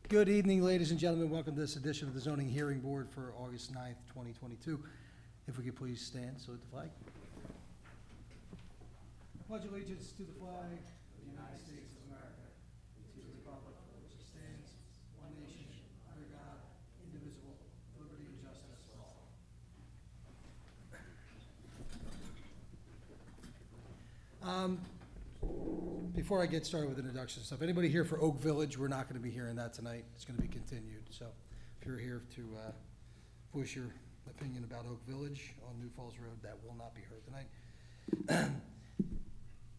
Good evening, ladies and gentlemen. Welcome to this edition of the Zoning Hearing Board for August 9th, 2022. If we could please stand, salute the flag. Pledge allegiance to the flag of the United States of America, to the republic for which it stands, one nation, under God, indivisible, with liberty and justice for all. Before I get started with introduction stuff, anybody here for Oak Village? We're not going to be hearing that tonight. It's going to be continued. So if you're here to voice your opinion about Oak Village on New Falls Road, that will not be heard tonight.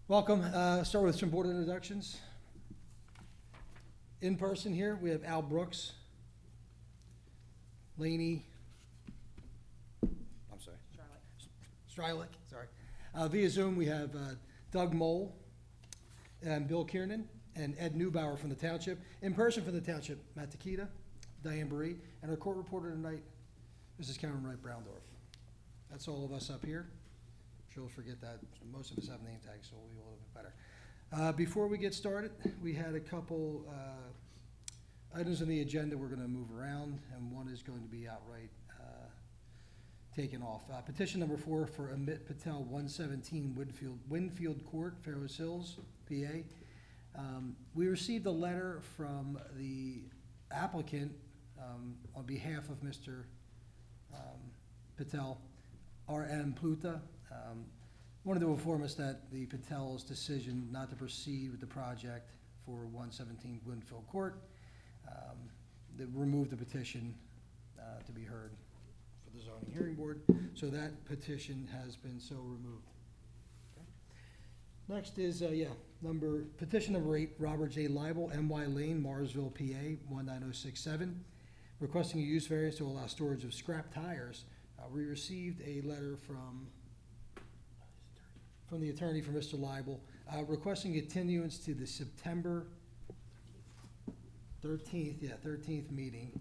Welcome. Start with some board introductions. In person here, we have Al Brooks, Laney, I'm sorry, Strylick, sorry. Via Zoom, we have Doug Mole, and Bill Kiernan, and Ed Neubauer from the Township. In person from the Township, Matt Takita, Diane Barry, and our court reporter tonight, Mrs. Karen Wright Browndorf. That's all of us up here. I'm sure you'll forget that. Most of us have name tags, so we'll be a little bit better. Before we get started, we had a couple items on the agenda we're going to move around, and one is going to be outright taken off. Petition number 4 for Amit Patel, 117 Winfield Court, Fairless Hills, PA. We received a letter from the applicant on behalf of Mr. Patel, R.M. Pluta. Wanted to inform us that the Patel's decision not to proceed with the project for 117 Winfield Court, they removed the petition to be heard for the zoning hearing board, so that petition has been so removed. Okay. Next is, petition number 8, Robert J. Leibel, M.Y. Lane, Marsville, PA, 19067, requesting a use variance to allow storage of scrap tires. We received a letter from the attorney for Mr. Leibel, requesting continuance to the September 13th meeting.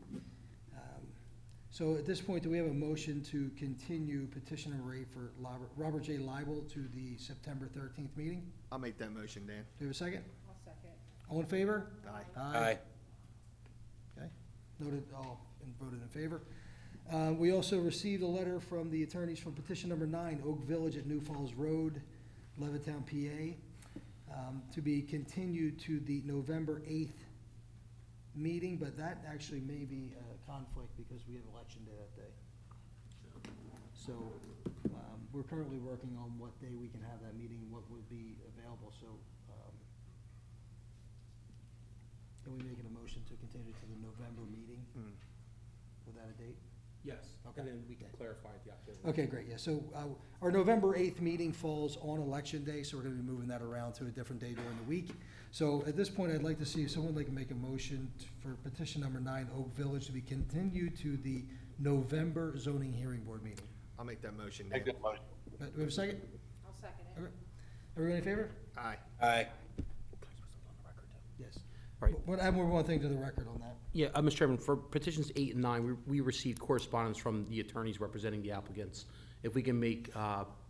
So at this point, do we have a motion to continue petition number 8 for Robert J. Leibel to the September 13th meeting? I'll make that motion, Dan. Do we have a second? I'll second. All in favor? Aye. Okay, noted, all voted in favor. We also received a letter from the attorneys from petition number 9, Oak Village at New Falls Road, Levittown, PA, to be continued to the November 8th meeting, but that actually may be a conflict because we have election day that day. So we're currently working on what day we can have that meeting and what would be available. So are we making a motion to continue to the November meeting without a date? Yes, Okay. and then we can clarify at the October. Okay, great, yeah, so our November 8th meeting falls on election day, so we're gonna be moving that around to a different day during the week. So at this point, I'd like to see if someone like to make a motion for petition number 9, Oak Village, to be continued to the November zoning hearing board meeting. I'll make that motion, Dan. Do we have a second? I'll second it. Okay. Everybody in favor? Aye. Aye. Yes. Right. We'll add one thing to the record on that. Yeah, Mr. Chairman, for petitions 8 and 9, we received correspondence from the attorneys representing the applicants. If we can make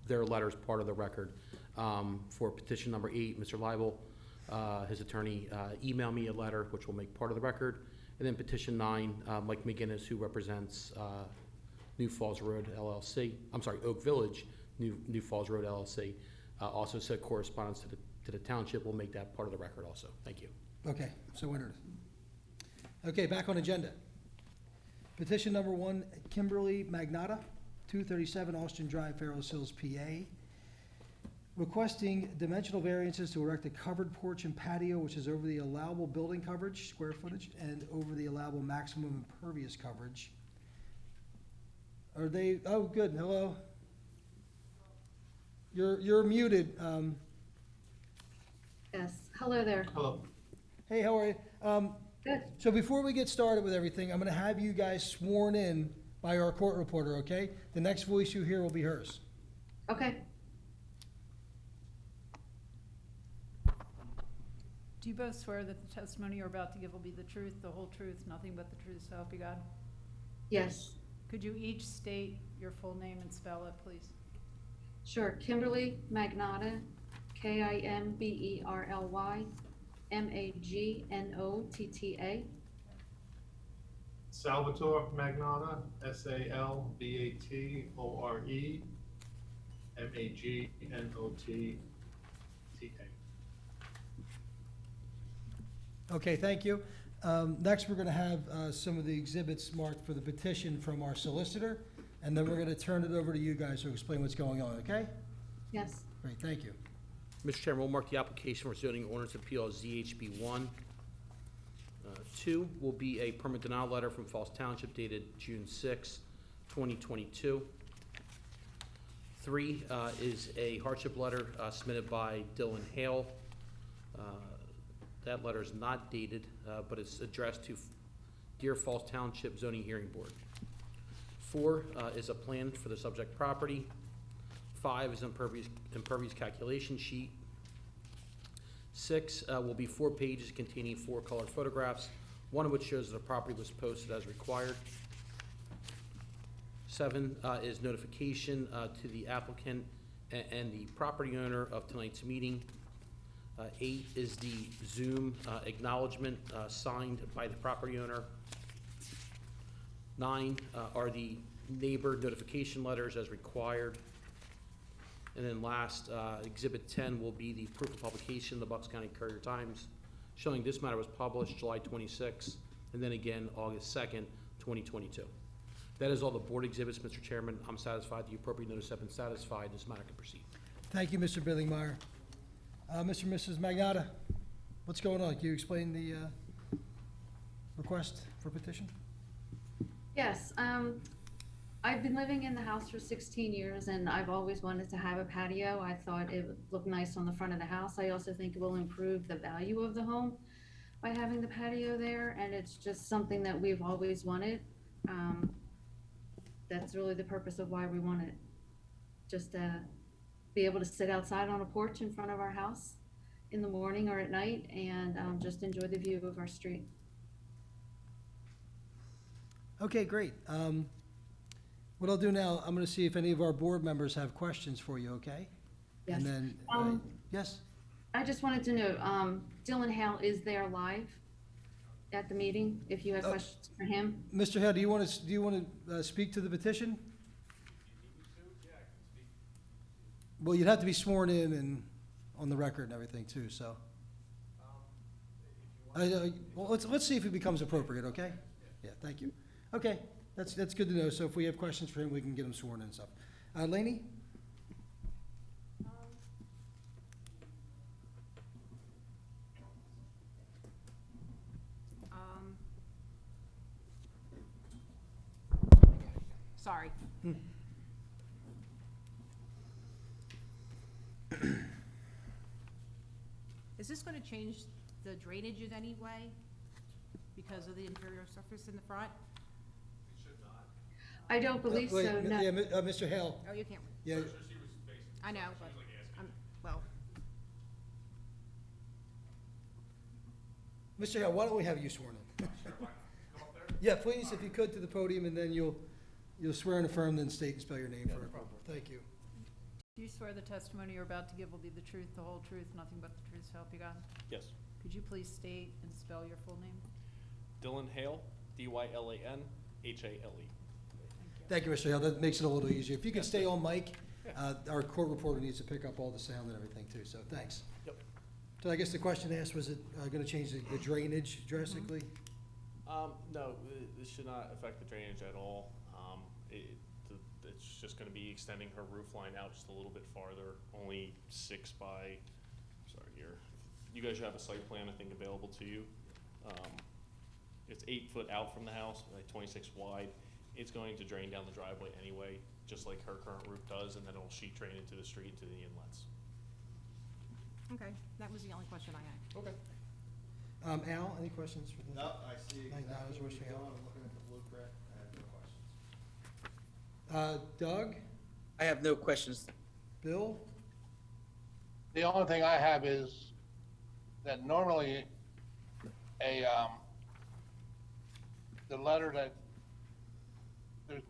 their letters part of the record. For petition number 8, Mr. Leibel, his attorney, emailed me a letter, which will make part of the record. And then petition 9, Mike McGinnis, who represents New Falls Road LLC, I'm sorry, Oak Village, New Falls Road LLC, also sent correspondence to the township. We'll make that part of the record also. Thank you. Okay, so entered. Okay, back on agenda. Petition number 1, Kimberly Magnotta, 237 Austin Drive, Fairless Hills, PA, requesting dimensional variances to erect a covered porch and patio, which is over the allowable building coverage, square footage, and over the allowable maximum impervious coverage. Are they, oh, good, hello? You're muted. Yes, hello there. Hello. Hey, how are you? Good. So before we get started with everything, I'm gonna have you guys sworn in by our court reporter, okay? The next voice you hear will be hers. Okay. Do you both swear that the testimony you're about to give will be the truth, the whole truth, nothing but the truth, so help you God? Yes, Could you each state your full name and spell it, please? sure. Kimberly Magnotta, Kimberly Magnotta. Salvatore Magnotta, Salvatore Magnotta. Okay, thank you. Next, we're going to have some of the exhibits marked for the petition from our solicitor, and then we're going to turn it over to you guys to explain what's going on, okay? Yes. Great, thank you. Mr. Chairman, we'll mark the application for zoning ordinance appeal as ZHB 1. 2 will be a permit denial letter from Falls Township dated June 6, 2022. 3 is a hardship letter submitted by Dylan Hale. That letter is not dated, but it's addressed to Deer Falls Township Zoning Hearing Board. 4 is a plan for the subject property. 5 is impervious calculation sheet. 6 will be 4 pages containing 4 colored photographs, one of which shows that the property was posted as required. 7 is notification to the applicant and the property owner of tonight's meeting. 8 is the Zoom acknowledgement signed by the property owner. 9 are the neighbor notification letters as required. And then last, Exhibit 10 will be the proof of publication of the Bucks County Courier Times, showing this matter was published July 26th, and then again, August 2nd, 2022. That is all the board exhibits, Mr. Chairman. I'm satisfied the appropriate notice have been satisfied. This matter can proceed. Thank you, Mr. Billingmeyer. Mr. and Mrs. Magnotta, what's going on? Can you explain the request for petition? Yes, I've been living in the house for 16 years and I've always wanted to have a patio. I thought it would look nice on the front of the house. I also think it will improve the value of the home by having the patio there, and it's just something that we've always wanted. That's really the purpose of why we want it. Just to be able to sit outside on a porch in front of our house in the morning or at night and just enjoy the view of our street. Okay, great. What I'll do now, I'm going to see if any of our board members have questions for you, okay? Yes. And then, yes? I just wanted to know, Dylan Hale is there live at the meeting, if you have questions for him? Mr. Hale, do you want to speak to the petition? Well, you'd have to be sworn in and on the record and everything too, so. Well, let's see if it becomes appropriate, okay? Yeah, thank you. Okay, that's good to know. So if we have questions for him, we can get him sworn in and stuff. Laney? Sorry. Is this gonna change the drainage in any way because of the interior surface in the front? I don't believe Wait, so, no. Yeah, Mr. Hale, Oh, you can't, yeah, I know, but, well, Mr. Hale, why don't we have you sworn in? Yeah, please, if you could, to the podium, and then you'll swear and affirm, then state and spell your name for approval. Thank you. Do you swear the testimony you're about to give will be the truth, the whole truth, nothing but the truth, so help you God? Yes. Could you please state and spell your full name? Dylan Hale, Dylanhale. Thank you. Thank you, Mr. Hale. That makes it a little easier. If you could stay on mic, our court reporter needs to pick up all the sound and everything too, so thanks. Yep. So I guess the question asked, was it going to change the drainage drastically? No, this should not affect the drainage at all. It's just gonna be extending her roof line out just a little bit farther, only 6 by, sorry here. You guys should have a site plan, I think, available to you. It's 8 foot out from the house, like 26 wide. It's going to drain down the driveway anyway, just like her current roof does, and then it'll sheet drain into the street, into the inlets. okay, that was the only question I had. Okay. Al, any questions for the? No, I see Thank exactly you, what Mr. you're Hale. doing. I'm looking at the blueprint. I have no questions. Doug, I have no questions. Bill? The only thing I have is that normally the letter that,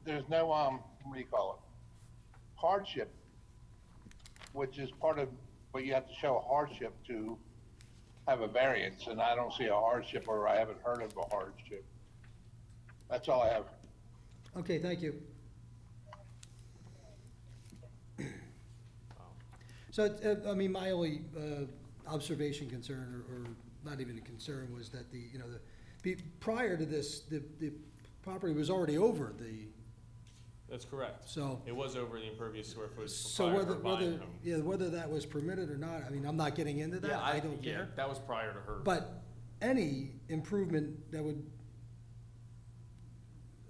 there's no, what do you call it? Hardship, which is part of what you have to show a hardship to have a variance, and I don't see a hardship, or I haven't heard of a hardship. That's all I have. Okay, thank you. So, I mean, my only observation, concern, or not even a concern, was that prior to this, the property was already over the, That's correct. so. It was over the impervious square footage So prior to her buying them. whether that was permitted or not, I mean, I'm not getting into that, Yeah, I don't yeah, care. that was prior to her. But any improvement that would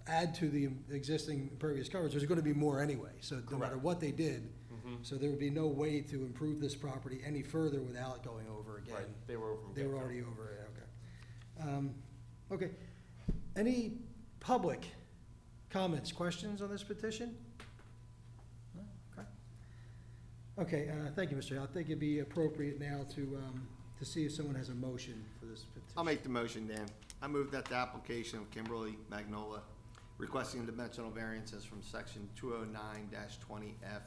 add to the existing impervious coverage, there's gonna be more anyway, so no matter Correct. what they did, Mhm. so there would be no way to improve this property any further without going over again. Right, they were over. from They were get-go. already over it, okay. Okay, any public comments, questions on this petition? No? Okay. Okay, thank you, Mr. Hill. I think it'd be appropriate now to see if someone has a motion for this petition. I'll make the motion, Dan. I move that the application of Kimberly Magnotta requesting dimensional variances from section 209-20F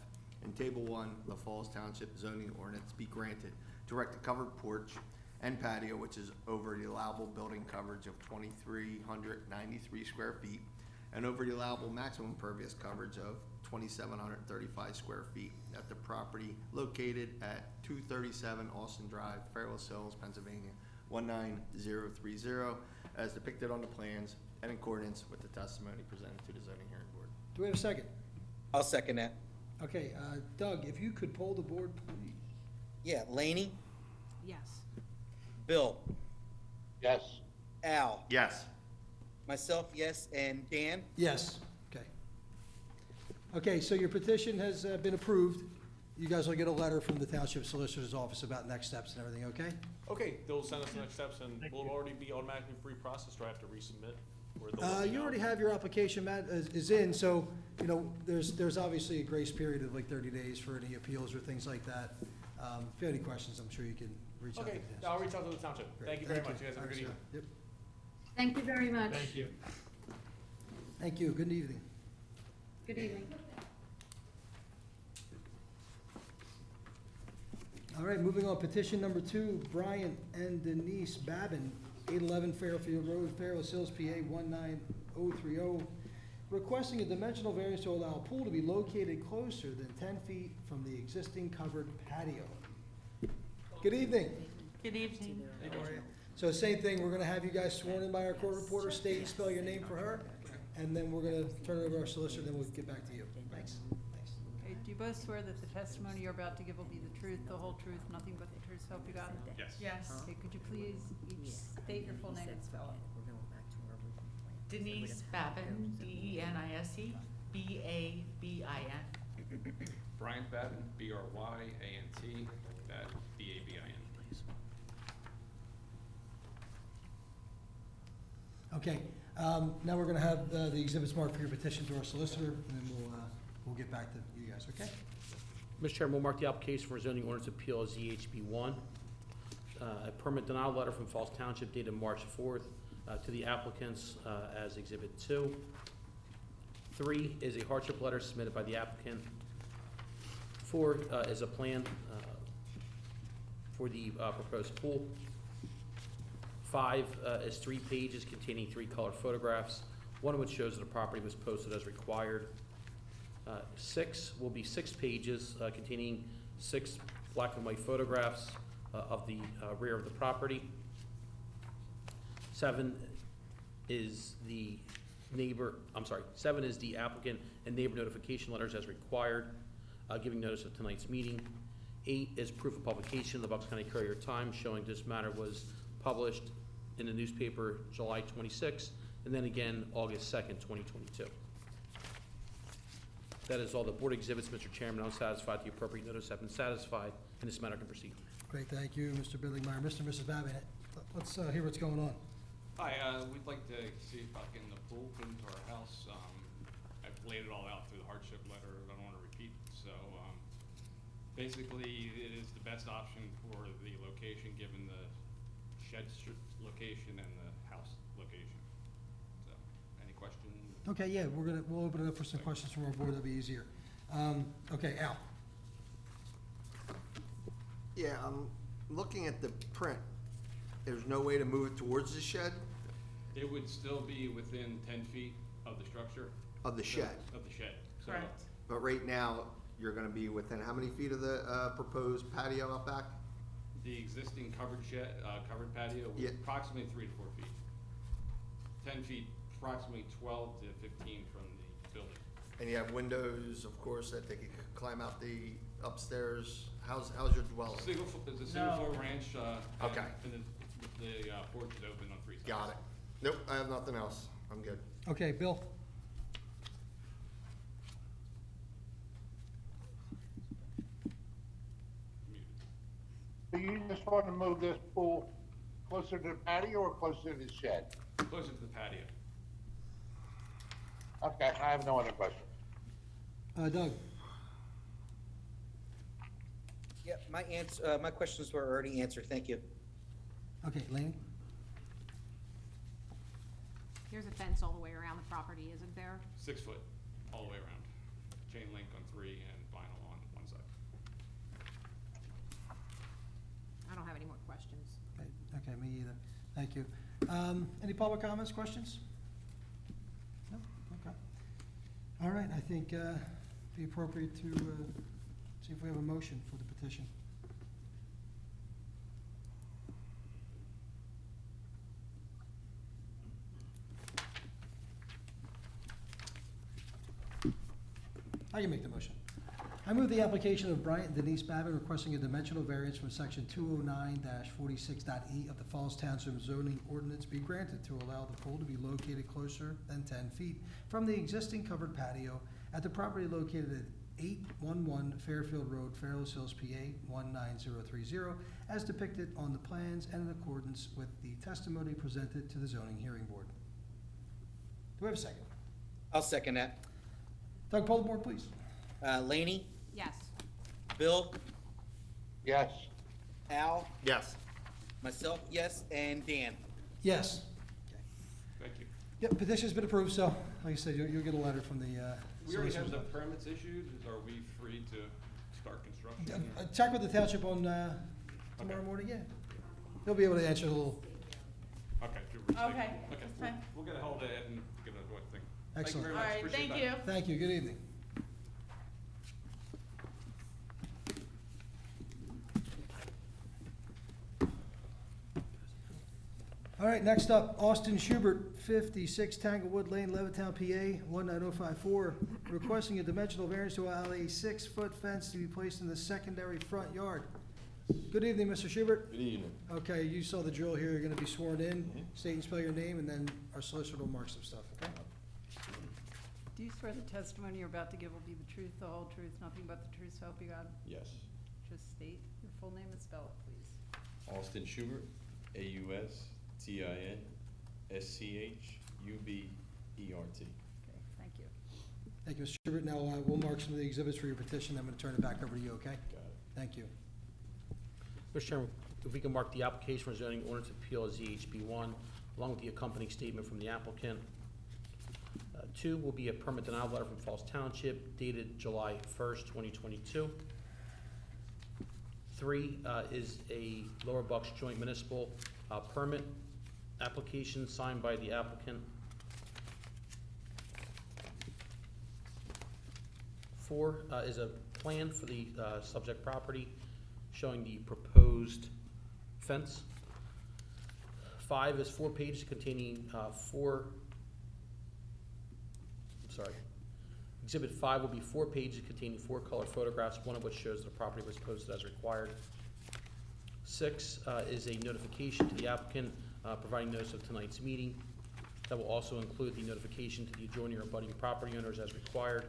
in Table 1 of the Falls Township zoning ordinance be granted to erect a covered porch and patio, which is over the allowable building coverage of 2,393 square feet and over the allowable maximum impervious coverage of 2,735 square feet at the property located at 237 Austin Drive, Fairless Hills, Pennsylvania, 19030, as depicted on the plans and in accordance with the testimony presented to the zoning hearing board. Do we have a second? I'll second that. Okay, Doug, if you could poll the board, please. Yeah, Laney, Yes. Bill, Yes. Al, Yes. myself, yes, and Dan? Yes, okay. Okay, so your petition has been approved. You guys will get a letter from the Township Solicitor's Office about next steps and everything, okay? Okay, they'll send us the next steps and we'll already be automatically pre-processed, or I have to resubmit? Or they'll let me You know? already have your application, Matt, is in, so, there's obviously a grace period of like 30 days for any appeals or things like that. If you have any questions, I'm sure you can reach out to Okay, the I'll reach out to the township. Thank you very much. You guys have a good evening. Yep. Thank you very much. Thank you. Thank you, good evening. Good evening. All right, moving on, petition number 2, Bryant and Denise Babin, 811 Fairfield Road, Fairless Hills, PA 19030, requesting a dimensional variance to allow a pool to be located closer than 10 feet from the existing covered patio. Good evening. Good evening. So same thing, we're gonna have you guys sworn in by our court reporter, state and spell your name for her, and then we're gonna turn it over to our solicitor, then we'll get back to you. Thanks. Thanks. Okay, do you both swear that the testimony you're about to give will be the truth, the whole truth, nothing but the truth, so help you God? Yes. Yes. Okay, could you please each state your full name and spell it? Denise Babin, Denise, Babin. Bryant Babin, Bryant, Babin. Okay, now we're gonna have the exhibits marked for your petition to our solicitor, and then we'll get back to you guys, okay? Mr. Chairman, we'll mark the application for zoning ordinance appeal as ZHB 1. A permit denial letter from Falls Township dated March 4th to the applicants as Exhibit 2. 3 is a hardship letter submitted by the applicant. 4 is a plan for the proposed pool. 5 is 3 pages containing 3 colored photographs, one of which shows that the property was posted as required. 6 will be 6 pages containing 6 black and white photographs of the rear of the property. 7 is the applicant and neighbor notification letters as required, giving notice of tonight's meeting. 8 is proof of publication in the Bucks County Courier Times showing this matter was published in the newspaper July 26th, and then again August 2nd, 2022. That is all the board exhibits, Mr. Chairman. I'm satisfied the appropriate notice have been satisfied, and this matter can proceed. Great, thank you, Mr. Billingmeyer. Mr. and Mrs. Babin, let's hear what's going on. Hi, we'd like to see about getting the pool put into our house. I've laid it all out through the hardship letter, I don't wanna repeat, so, basically, it is the best option for the location, given the shed location and the house location. So, any questions? Okay, yeah, we'll open it up for some questions from our board, that'll be easier. Okay, Al. Yeah, I'm looking at the print. There's no way to move it towards the shed? It would still be within 10 feet of the structure. Of the shed. Of the shed. So Correct. But right now, you're gonna be within how many feet of the proposed patio out back? the existing covered shed, covered patio was Yeah. approximately 3 to 4 feet. 10 feet, approximately 12 to 15 from the building. And you have windows, of course, that they could climb out the upstairs. How's your dwelling? It's a single floor ranch, Okay. and the porch is open on 3 sides. Got it. Nope, I have nothing else. I'm good. Okay, Bill? So you just want to move this pool closer to the patio or closer to the shed? Closer to the patio. Okay, I have no other questions. Doug? Yeah, my questions were already answered, thank you. Okay, Laney? There's a fence all the way around the property, isn't there? 6 foot, all the way around. Chain link on 3 and vinyl on 1 side. I don't have any more questions. Okay, me either. Thank you. Any public comments, questions? No? Okay. All right, I think it'd be appropriate to see if we have a motion for the petition. I can make the motion. I move the application of Bryant and Denise Babin requesting a dimensional variance from section 209-46.8 of the Falls Township zoning ordinance be granted to allow the pool to be located closer than 10 feet from the existing covered patio at the property located at 811 Fairfield Road, Fairless Hills, PA 19030, as depicted on the plans and in accordance with the testimony presented to the zoning hearing board. Do we have a second? I'll second that. Doug, poll the board, please. Laney, Yes. Bill, Yes, Al, Yes. myself, yes, and Dan. Yes. Thank you. Yep, petition's been approved, so, like I said, you'll get a letter from the, We already have solicitor's the office. permits issued. Are we free to start construction? Check with the township on, tomorrow Okay. morning, yeah. They'll be able to answer a little, Okay. Okay, Okay, that's we'll- fine. We'll get a hold of Ed and get a what thing. Thank you excellent. very All much. right, Appreciate thank that. you. Thank you, good evening. All right, next up, Austin Schubert, 56 Tanglewood Lane, Levittown, PA 19054, requesting a dimensional variance to allow a 6-foot fence to be placed in the secondary front yard. Good evening, Mr. Schubert. Good evening. Okay, you saw the drill here, you're gonna be sworn in, state and spell your name, and then our solicitor will mark some stuff, okay? Do you swear the testimony you're about to give will be the truth, the whole truth, nothing but the truth, so help you God? Yes. Just state your full name and spell it, please. Austin Schubert, AUSTINSCHUBERT. Okay, thank you. Thank you, Mr. Schubert. Now, we'll mark some of the exhibits for your petition. I'm going to turn it back over to you, okay? Got it. Thank you. Mr. Chairman, if we can mark the application for zoning ordinance appeal as ZHB1, along with the accompanying statement from the applicant. 2 will be a permit denial letter from Falls Township dated July 1st, 2022. 3 is a Lower Bucks joint municipal permit application signed by the applicant. 4 is a plan for the subject property showing the proposed fence. 5 is 4 pages containing Exhibit 5 will be 4 pages containing 4 color photographs, one of which shows the property was posted as required. 6 is a notification to the applicant providing notice of tonight's meeting. That will also include the notification to the adjoining or abutting property owners as required.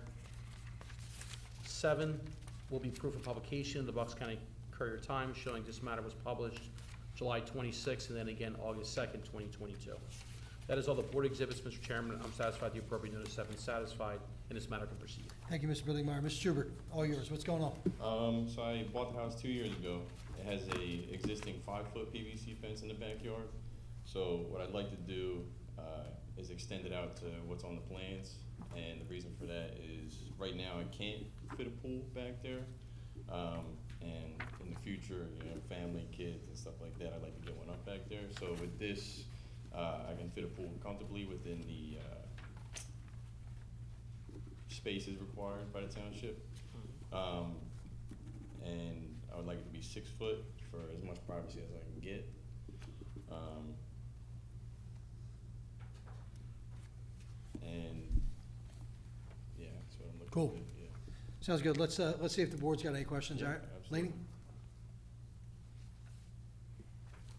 7 will be proof of publication in the Bucks County Courier-Times showing this matter was published July 26th and then again August 2nd, 2022. That is all the board exhibits, Mr. Chairman. I'm satisfied the appropriate notice have been satisfied, and this matter can proceed. Thank you, Mr. Billingmeyer. Mr. Schubert, all yours. What's going on? So I bought the house 2 years ago. It has a existing 5-foot PVC fence in the backyard. So what I'd like to do is extend it out to what's on the plans. And the reason for that is right now I can't fit a pool back there. And in the future, you know, family, kids and stuff like that, I'd like to get one up back there. So with this I can fit a pool comfortably within the spaces required by the township. And I would like it to be 6 foot for as much privacy as I can get. And yeah, that's what I'm looking Cool. to do, yeah. Sounds good. Let's see if the board's got any questions, all Yeah, right? absolutely. Laney?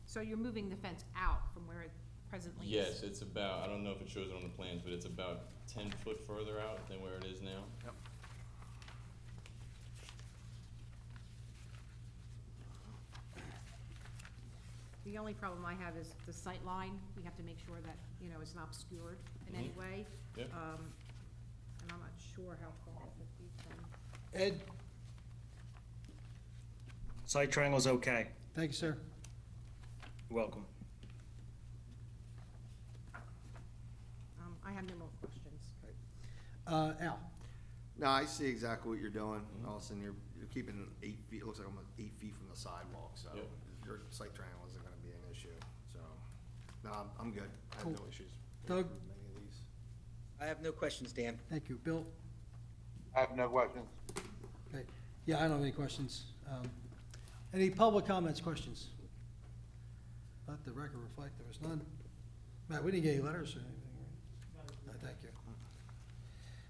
So you're moving the fence out from where it presently is? Yes, it's about, I don't know if it shows it on the plans, but it's about 10 foot further out than where it is now. Yep. The only problem I have is the sight line. We have to make sure that, you know, it's not obscured in any way. Yep. And I'm not sure how far it would be from. Ed? Site triangle's okay. Thank you, sir. You're welcome. I have no more questions. Al? No, I see exactly what you're doing. Allison, you're keeping it 8 feet, it looks like almost 8 feet from the sidewalk, so Yep. your site triangle isn't gonna be an issue, so. No, I'm good. I have no Cool. issues. Doug? with any of these. I have no questions, Dan. Thank you. Bill? I have no questions. Okay. Yeah, I don't have any questions. Any public comments, questions? Let the record reflect there was none. Matt, we didn't get any letters or anything, right? No, thank you.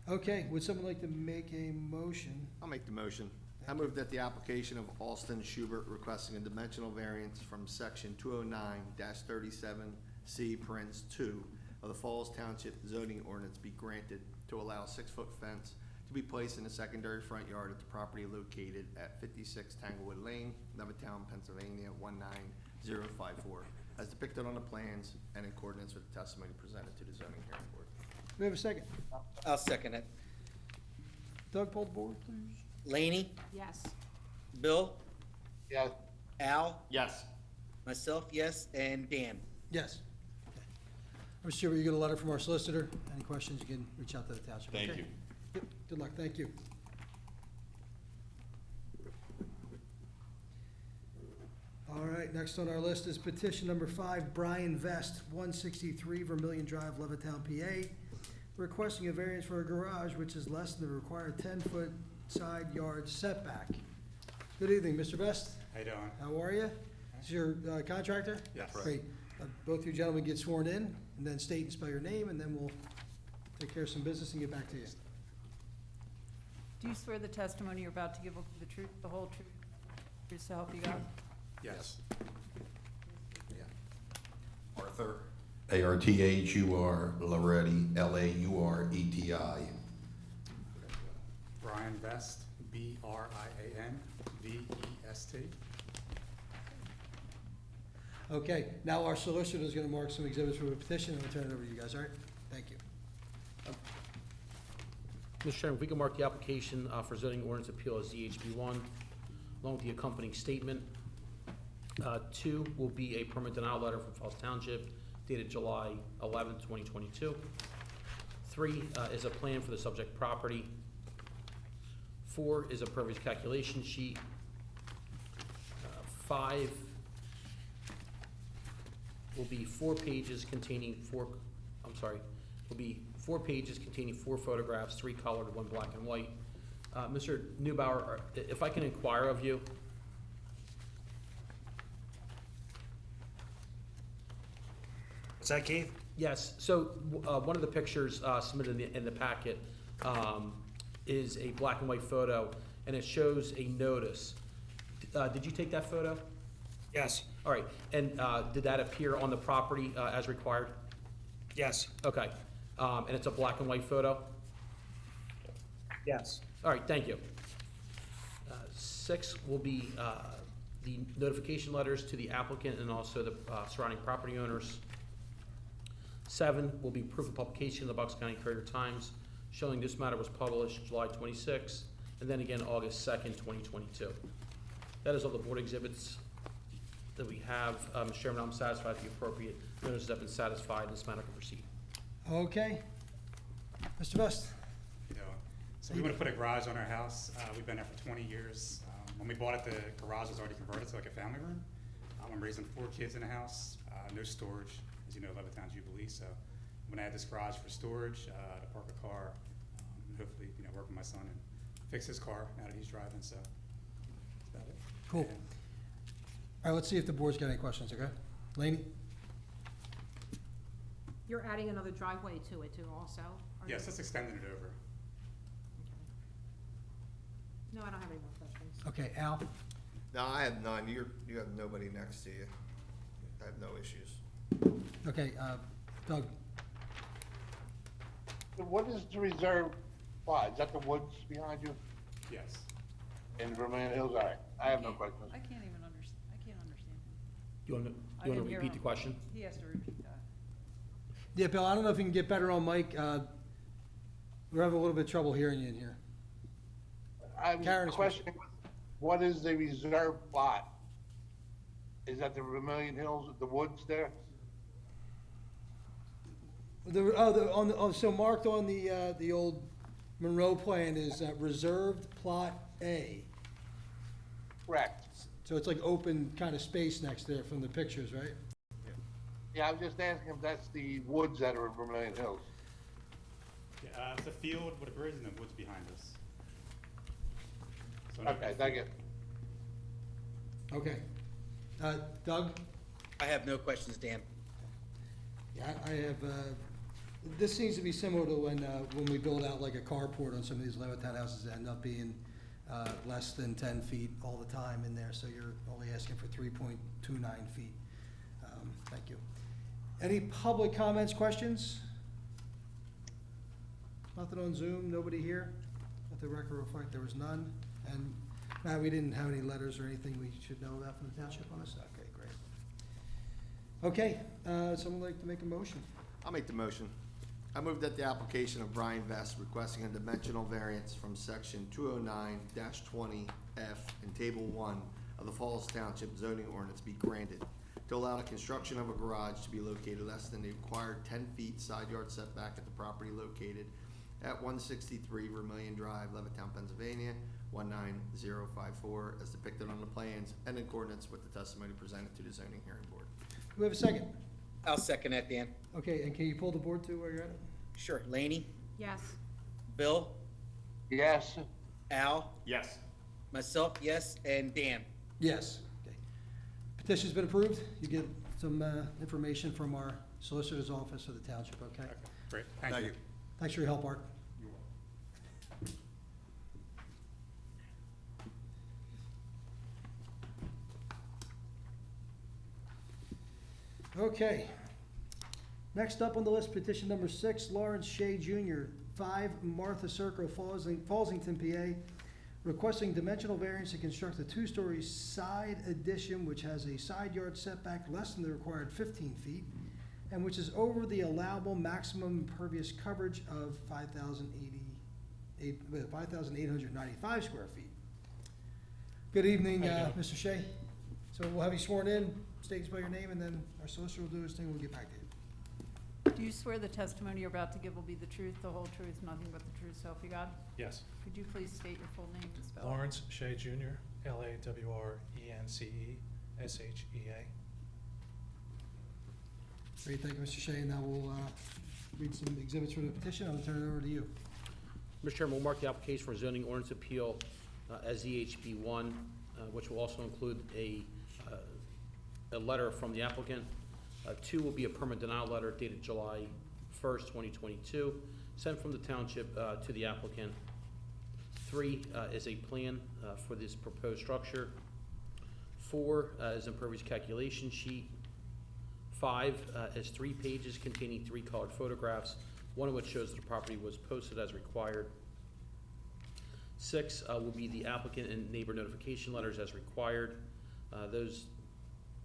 Okay, would someone like to make a motion? I'll make the motion. I Thank move that the application of Alston Schubert requesting a dimensional variance from section 209-37C, parens 2 of the Falls Township zoning ordinance be granted to allow a 6-foot fence to be placed in the secondary front yard at the property located at 56 Tanglewood Lane, Levittown, Pennsylvania, 19054, as depicted on the plans and in accordance with the testimony presented to the zoning hearing board. Do we have a second? I'll second it. Doug, poll the board, please. Laney, Yes. Bill, Yes, Al, Yes. myself, yes, and Dan. Yes. Okay. Mr. Schubert, you get a letter from our solicitor. Any questions, you can reach out to the township. Thank okay? you. Yep, good luck, thank you. All right, next on our list is petition number 5, Brian Vest, 163 Vermillion Drive, Levittown, PA, requesting a variance for a garage which is less than the required 10-foot side yard setback. Good evening, Mr. Vest. How you doing? How are you? Is your contractor? Yes. Great. Both you gentlemen get sworn in, and then state and spell your name, and then we'll take care of some business and get back to you. Do you swear the testimony you're about to give will be the truth, the whole truth, just to help you God? Yes. Arthur, A-R-T-H-U-R, Lauretti, L-A-U-R-E-T-I. Brian Vest, B-R-I-A-N-V-E-S-T. Okay, now our solicitor is gonna mark some exhibits for the petition, and we'll turn it over to you guys, all right? Thank you. Mr. Chairman, if we can mark the application for zoning ordinance appeal as ZHB1, along with the accompanying statement. 2 will be a permit denial letter from Falls Township dated July 11, 2022. 3 is a plan for the subject property. 4 is a impervious calculation sheet. 5 will be 4 pages containing 4 pages containing 4 photographs, 3 colored, 1 black and white. Mr. Neubauer, if I can inquire of you, What's that, Keith? yes, so one of the pictures submitted in the packet is a black and white photo, and it shows a notice. Did you take that photo? Yes. All right, and did that appear on the property as required? Yes. Okay, and it's a black and white photo? Yes. All right, thank you. 6 will be the notification letters to the applicant and also the surrounding property owners. 7 will be proof of publication in the Bucks County Courier Times, showing this matter was published July 26, and then again August 2nd, 2022. That is all the board exhibits that we have. Mr. Chairman, I'm satisfied the appropriate notices have been satisfied, and this matter can proceed. Okay. Mr. Vest? You know, so we want to put a garage on our house. We've been there for 20 years. When we bought it, the garage was already converted to like a family room. I'm raising 4 kids in the house, no storage. as you know, Levittown Jubilee, so when I had this garage for storage, to park a car, and hopefully, work with my son and fix his car now that he's driving, so that's about it. Cool. And All right, let's see if the board's got any questions, okay? Laney? You're adding another driveway to it too also? or Yes, no? let's extend it over. No, I don't have any more questions. Okay, Al? No, I have none. You have nobody next to you. I have no issues. Okay, Doug? What is the reserve plot? Is that the woods behind you Yes. in Vermillion Hills? All right, I have no questions. I can't even understand, I can't understand him. You want I to didn't hear repeat the him. question? He has to repeat that. Yeah, Bill, I don't know if you can get better on mic. We're having a little bit of trouble hearing you in here. I'm Karen is- questioning, what is the reserve plot? Is that the Vermillion Hills, the woods there? So marked on the old Monroe plan is reserved plot A. Correct. So it's like open kind of space next there from the pictures, right? Yeah, I was just asking if that's the woods that are in Vermillion Hills. Yeah, it's a field with a bridge and the woods behind us. So Okay, thank you. Okay. Doug? I have no questions, Dan. Yeah, I have, this seems to be similar to when we build out like a carport on some of these Levittown houses that end up being less than 10 feet all the time in there, so you're only asking for 3.29 feet. Thank you. Any public comments, questions? Nothing on Zoom, nobody here? Let the record reflect there was none. And Matt, we didn't have any letters or anything we should know about from the township on this? Okay, great. Okay, someone like to make a motion? I'll make the motion. I move that the application of Bryant Vest requesting a dimensional variance from section 209-20F in table 1 of the Falls Township zoning ordinance be granted to allow the construction of a garage to be located less than the required 10 feet side yard setback at the property located at 163 Vermillion Drive, Levittown, Pennsylvania, 19054, as depicted on the plans and in accordance with the testimony presented to the zoning hearing board. Do we have a second? I'll second that, Dan. Okay, and can you pull the board to where you're at? Sure. Laney? Yes. Bill? Yes, Al? Yes. Myself, yes, and Dan. Yes. Okay. Petition's been approved. You get some information from our solicitor's office of the township, okay? Okay, great, thank you. Thanks for your help, Art. Okay. Next up on the list, petition number 6, Lawrence Shea Jr., 5 Martha Circle, Fallsington, PA, requesting dimensional variance to construct a 2-story side addition which has a side yard setback less than the required 15 feet and which is over the allowable maximum impervious coverage of 5,895 square feet. Good evening, Mr. Shea. So we'll have you sworn in, state by your name, and then our solicitor will do his thing, we'll get back to you. Do you swear the testimony you're about to give will be the truth, the whole truth, nothing but the truth, so help you God? Yes. Could you please state your full name and spell it? Lawrence Shea Jr., LAWRENCESHEA. Great, thank you, Mr. Shea, and now we'll read some exhibits for the petition, I'll turn it over to you. Mr. Chairman, we'll mark the application for zoning ordinance appeal as EHB 1, which will also include a letter from the applicant. 2 will be a permit denial letter dated July 1st, 2022, sent from the township to the applicant. 3 is a plan for this proposed structure. 4 is impervious calculation sheet. 5 is 3 pages containing 3 colored photographs, one of which shows that the property was posted as required. 6 will be the applicant and neighbor notification letters as required. Those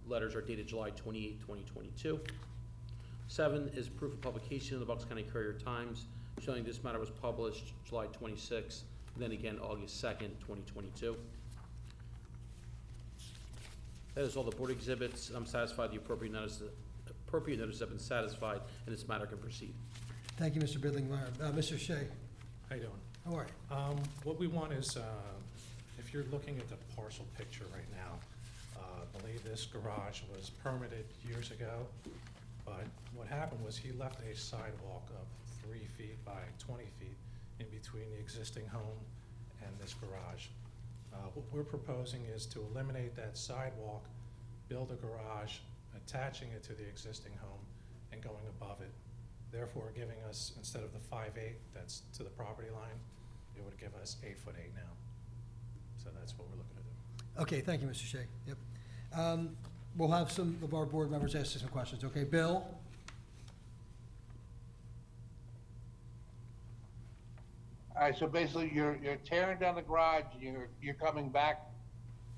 letters are dated July 28, 2022. 7 is proof of publication in the Bucks County Courier-Times showing this matter was published July 26, and then again August 2nd, 2022. That is all the board exhibits. I'm satisfied the appropriate notices have been satisfied, and this matter can proceed. Thank you, Mr. Bidlingmeyer. Mr. Shea, How you doing? how are you? What we want is, if you're looking at the parcel picture right now, I believe this garage was permitted years ago. but what happened was he left a sidewalk of 3 feet by 20 feet in between the existing home and this garage. What we're proposing is to eliminate that sidewalk, build a garage, attaching it to the existing home and going above it. Therefore giving us, instead of the 5'8" that's to the property line, it would give us 8'8" now. So that's what we're looking to do. Okay, thank you, Mr. Shea. Yep. We'll have some of our board members ask you some questions. Okay, Bill? All right, so basically you're tearing down the garage, you're coming back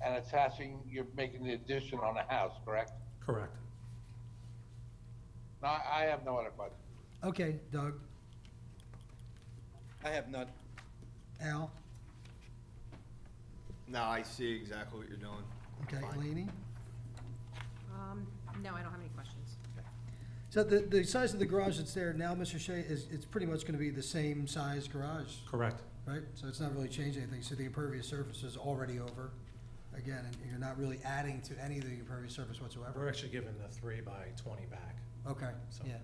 and attaching, you're making the addition on the house, correct? Correct. No, I have no other questions. Okay, Doug? I have none. Al? No, I see exactly what you're doing. Okay, Fine. Laney? No, I don't have any questions. So the size of the garage that's there now, Mr. Shea, it's pretty much gonna be the same size garage, Correct. right? So it's not really changing anything, so the impervious surface is already over, again, and you're not really adding to any of the impervious surface We're whatsoever? actually giving the 3 by 20 back. Okay, So- yeah.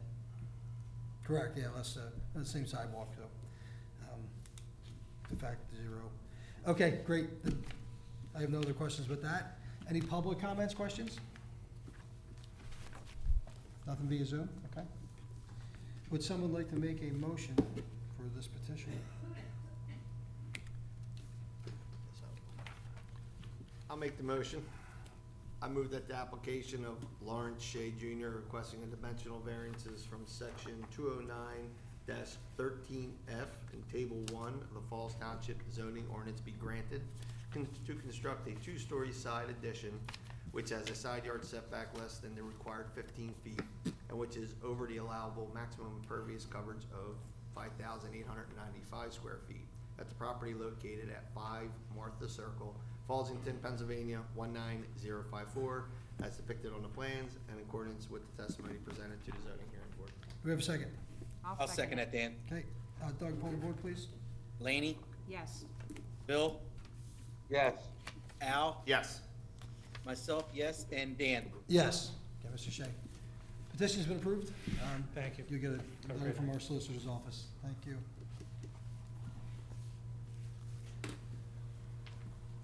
Correct, yeah, that's the same sidewalk, so, in fact, 0. Okay, great. I have no other questions with that. Any public comments, questions? Nothing via Zoom, okay. Would someone like to make a motion for this petition? I'll make the motion. I move that the application of Lawrence Shea Jr. requesting a dimensional variances from section 209-13F in table 1 of the Falls Township zoning ordinance be granted to construct a 2-story side addition which has a side yard setback less than the required 15 feet and which is over the allowable maximum impervious coverage of 5,895 square feet at the property located at 5 Martha Circle, Fallsington, Pennsylvania, 19054, as depicted on the plans and in accordance with the testimony presented to the zoning hearing board. Do we have a second? I'll second that, Dan. Okay, Doug, pull the board, please. Laney? Yes. Bill? Yes. Al? Yes. Myself, yes, and Dan. Yes. Okay, Mr. Shea. Petition's been approved. Thank you. You get a Have a letter great from night. our solicitor's office. Thank you.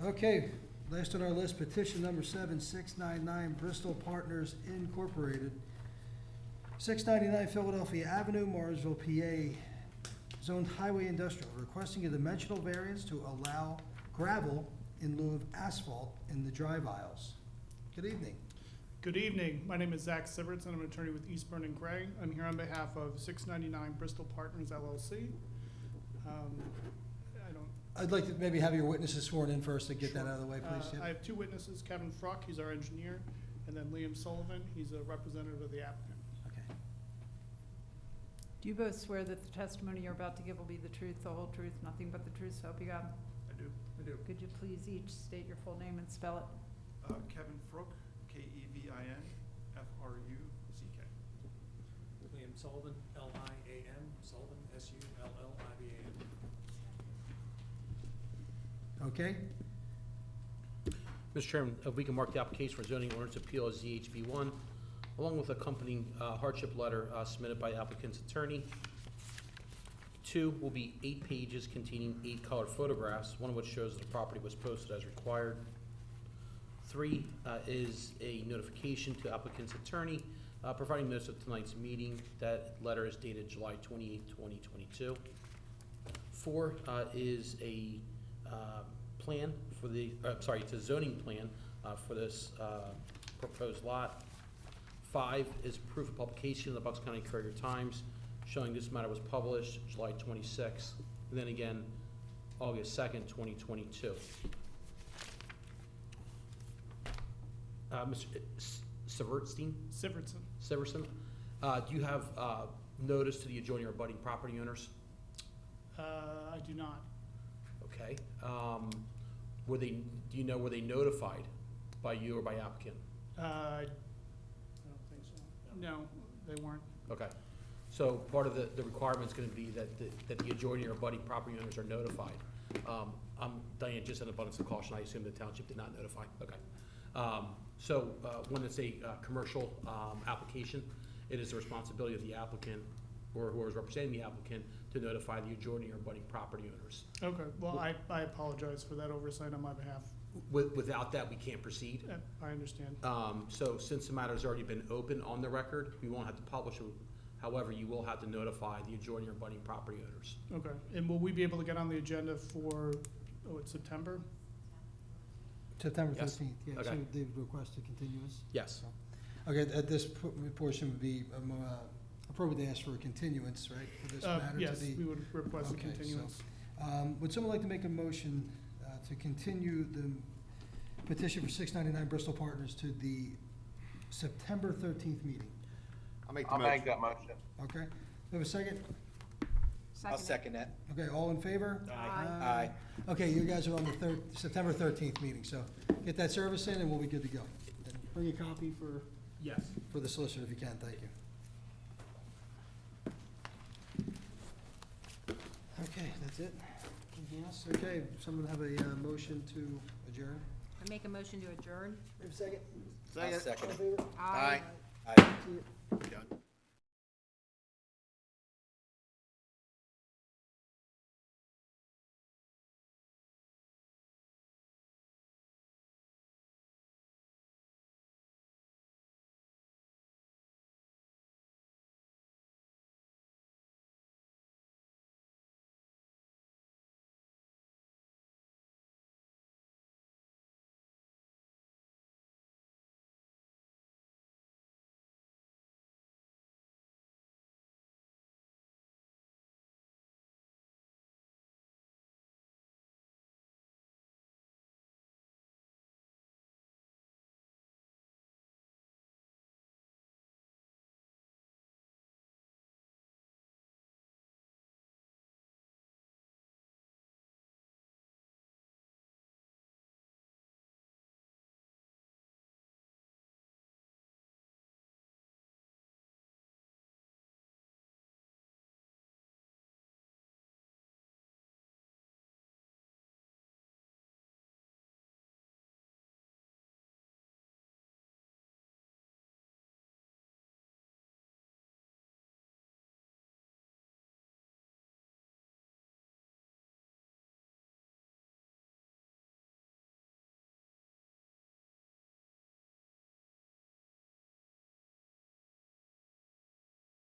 Okay, last on our list, petition number 7699, Bristol Partners Incorporated, 699 Philadelphia Avenue, Marsville, PA, zoned highway industrial, requesting a dimensional variance to allow gravel in lieu of asphalt in the drive aisles. Good evening. Good evening. My name is Zach Siverts, and I'm an attorney with Eastburn and Gray. I'm here on behalf of 699 Bristol Partners LLC. I'd like to maybe have your witnesses sworn in first to get that out of the way, please. I have 2 witnesses, Kevin Fruck, he's our engineer, and then Liam Sullivan, he's a representative of the applicant. Okay. Do you both swear that the testimony you're about to give will be the truth, the whole truth, nothing but the truth, so help you God? I do. Could you please each state your full name and spell it? Kevin Fruck, Kevin Fruck. Liam Sullivan, Liam, Sullivan, Sullivan. Okay, Mr. Chairman, if we can mark the application for zoning ordinance appeal as ZHB1, along with accompanying hardship letter submitted by applicant's attorney. 2 will be 8 pages containing 8 colored photographs, one of which shows the property was posted as required. 3 is a notification to applicant's attorney providing notice of tonight's meeting. That letter is dated July 28, 2022. 4 is a plan for the, it's a zoning plan for this proposed lot. 5 is proof of publication in the Bucks County Courier Times, showing this matter was published July 26th, and then again, August 2nd, 2022. Mr. Sivertstein? Sivertson, do you have notice to the adjoining or abutting property owners? I do not. Okay. Were they, do you know, were they notified by you or by applicant? I don't think so. No, they weren't. Okay. So part of the requirement's gonna be that the adjoining or abutting property owners are notified. Diane, just an abundance of caution, I assume the township did not notify, okay. So when it's a commercial application, it is the responsibility of the applicant or whoever is representing the applicant to notify the adjoining or abutting property owners. Okay, well, I apologize for that oversight on my behalf. Without that, we can't proceed. I understand. So since the matter's already been open on the record, we won't have to publish it. However, you will have to notify the adjoining or abutting property owners. Okay, and will we be able to get on the agenda for, it's September? September Yes. 13th, yeah, so Okay. they request a continuance? Yes. Okay, at this portion would be appropriate to ask for a continuance, right, for this matter to be? Yes, we would request a Okay, so, continuance. Would someone like to make a motion to continue the petition for 699 Bristol Partners to the September 13th meeting? I'll make that motion. Okay, we have a second? I'll second that. Okay, all in favor? Aye. Okay, you guys are on the September 13th meeting, so get that service in and we'll be good to go. And bring a copy Yes. for the solicitor if you can, thank you. Okay, that's it. Anything else? Okay, someone have a motion to adjourn? I make a motion to adjourn. We have a second? I'll second All in it. favor? Aye. Aye. See you. Done.